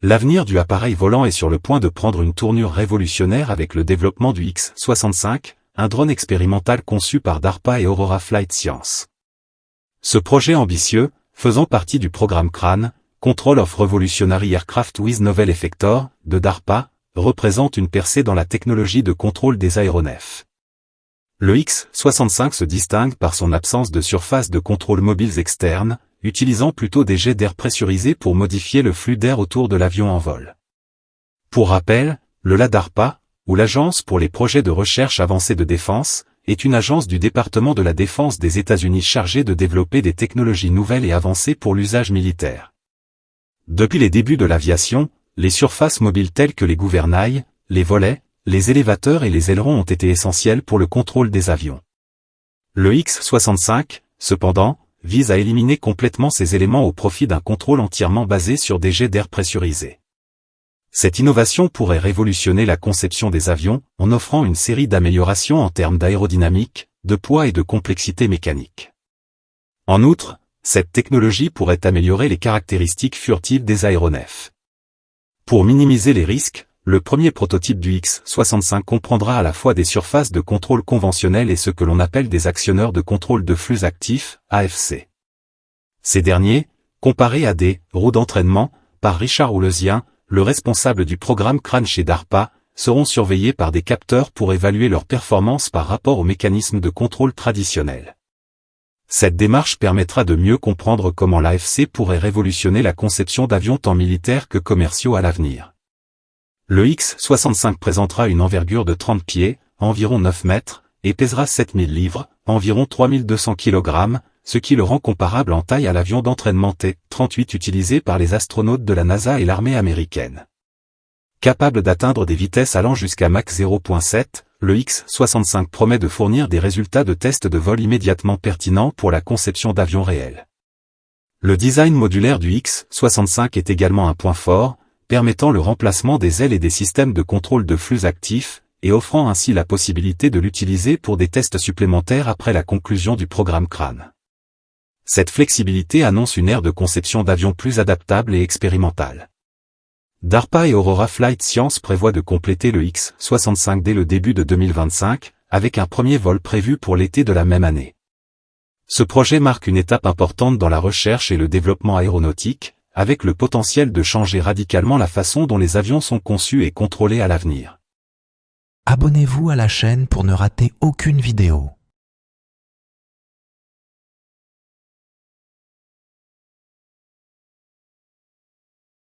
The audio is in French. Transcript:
L'avenir du appareil volant est sur le point de prendre une tournure révolutionnaire avec le développement du X-65, un drone expérimental conçu par DARPA et Aurora Flight Science. Ce projet ambitieux, faisant partie du programme CRAN, Control of Revolutionary Aircraft with Novel Effector, de DARPA, représente une percée dans la technologie de contrôle des aéronefs. Le X-65 se distingue par son absence de surface de contrôle mobiles externes, utilisant plutôt des jets d'air pressurisés pour modifier le flux d'air autour de l'avion en vol. Pour rappel, le LADARPA, ou l'Agence pour les projets de recherche avancée de défense, est une agence du département de la défense des États-Unis chargée de développer des technologies nouvelles et avancées pour l'usage militaire. Depuis les débuts de l'aviation, les surfaces mobiles telles que les gouvernails, les volets, les élévateurs et les ailerons ont été essentielles pour le contrôle des avions. Le X-65, cependant, vise à éliminer complètement ces éléments au profit d'un contrôle entièrement basé sur des jets d'air pressurisés. Cette innovation pourrait révolutionner la conception des avions en offrant une série d'améliorations en termes d'aérodynamique, de poids et de complexité mécanique. En outre, cette technologie pourrait améliorer les caractéristiques furtives des aéronefs. Pour minimiser les risques, le premier prototype du X-65 comprendra à la fois des surfaces de contrôle conventionnelles et ce que l'on appelle des actionneurs de contrôle de flux actifs, AFC. Ces derniers, comparés à des roues d'entraînement, par Richard Houlezien, le responsable du programme CRAN chez DARPA, seront surveillés par des capteurs pour évaluer leur performance par rapport aux mécanismes de contrôle traditionnels. Cette démarche permettra de mieux comprendre comment l'AFC pourrait révolutionner la conception d'avions tant militaires que commerciaux à l'avenir. Le X-65 présentera une envergure de 30 pieds, environ 9 mètres, et pèsera 7000 livres, environ 3200 kg, ce qui le rend comparable en taille à l'avion d'entraînement T-38 utilisé par les astronautes de la NASA et l'armée américaine. Capable d'atteindre des vitesses allant jusqu'à Mach 0.7, le X-65 promet de fournir des résultats de tests de vol immédiatement pertinents pour la conception d'avions réels. Le design modulaire du X-65 est également un point fort, permettant le remplacement des ailes et des systèmes de contrôle de flux actifs, et offrant ainsi la possibilité de l'utiliser pour des tests supplémentaires après la conclusion du programme CRAN. Cette flexibilité annonce une ère de conception d'avions plus adaptable et expérimentale. DARPA et Aurora Flight Science prévoient de compléter le X-65 dès le début de 2025, avec un premier vol prévu pour l'été de la même année. Ce projet marque une étape importante dans la recherche et le développement aéronautique, avec le potentiel de changer radicalement la façon dont les avions sont conçus et contrôlés à l'avenir. Abonnez-vous à la chaîne pour ne rater aucune vidéo.